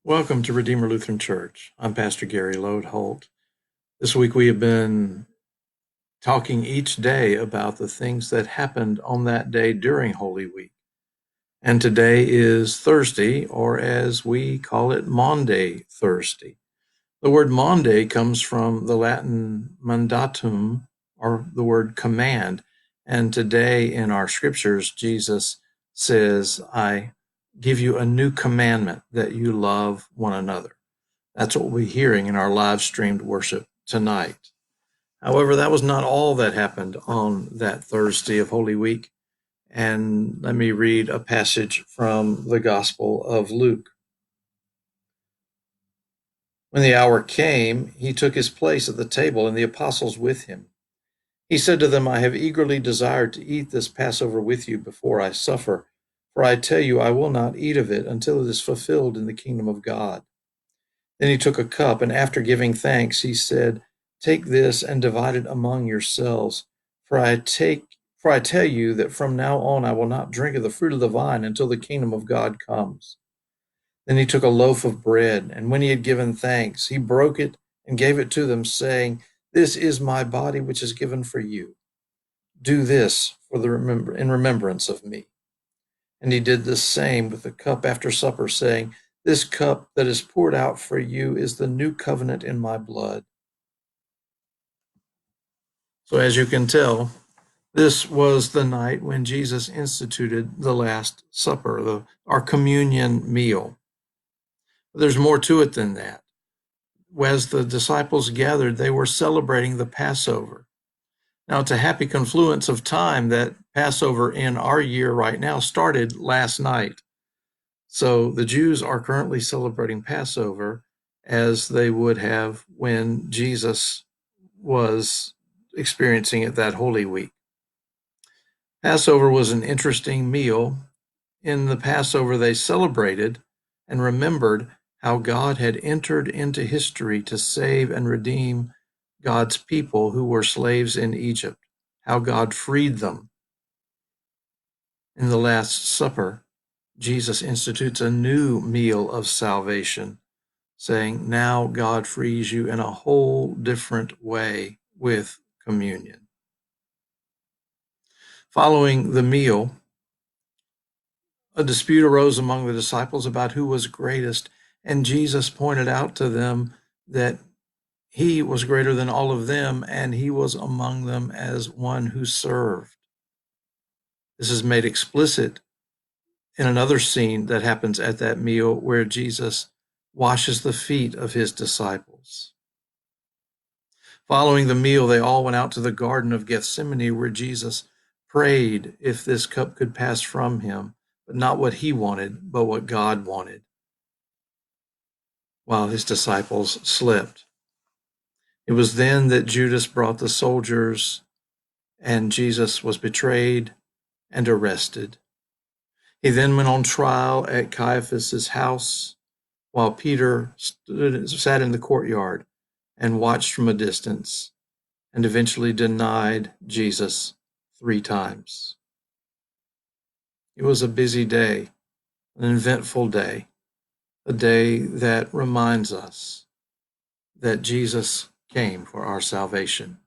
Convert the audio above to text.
Welcome to Redeemer Lutheran Church. I'm Pastor Gary Lodeholt. This week we have been talking each day about the things that happened on that day during Holy Week. And today is Thursday, or as we call it, Maundy Thursday. The word Maundy comes from the Latin mandatum, or the word command. And today in our scriptures, Jesus says, I give you a new commandment that you love one another. That's what we're hearing in our live streamed worship tonight. However, that was not all that happened on that Thursday of Holy Week. And let me read a passage from the Gospel of Luke. When the hour came, he took his place at the table, and the apostles with him. He said to them, I have eagerly desired to eat this Passover with you before I suffer, for I tell you, I will not eat of it until it is fulfilled in the kingdom of God. Then he took a cup, and after giving thanks, he said, Take this and divide it among yourselves, for I tell you that from now on I will not drink of the fruit of the vine until the kingdom of God comes. Then he took a loaf of bread, and when he had given thanks, he broke it and gave it to them, saying, This is my body which is given for you. Do this in remembrance of me. And he did the same with the cup after supper, saying, This cup that is poured out for you is the new covenant in my blood. So as you can tell, this was the night when Jesus instituted the Last Supper, our communion meal. But there's more to it than that. As the disciples gathered, they were celebrating the Passover. Now, it's a happy confluence of time that Passover in our year right now started last night. So the Jews are currently celebrating Passover as they would have when Jesus was experiencing it that Holy Week. Passover was an interesting meal. In the Passover, they celebrated and remembered how God had entered into history to save and redeem God's people who were slaves in Egypt, how God freed them. In the Last Supper, Jesus institutes a new meal of salvation, saying, now God frees you in a whole different way with communion. Following the meal, a dispute arose among the disciples about who was greatest, and Jesus pointed out to them that he was greater than all of them, and he was among them as one who served. This is made explicit in another scene that happens at that meal where Jesus washes the feet of his disciples. Following the meal, they all went out to the Garden of Gethsemane, where Jesus prayed if this cup could pass from him, but not what he wanted, but what God wanted, while his disciples slept. It was then that Judas brought the soldiers, and Jesus was betrayed and arrested. He then went on trial at Caiaphas's house, while Peter sat in the courtyard and watched from a distance, and eventually denied Jesus 3 times. It was a busy day, an eventful day, a day that reminds us that Jesus came for our salvation.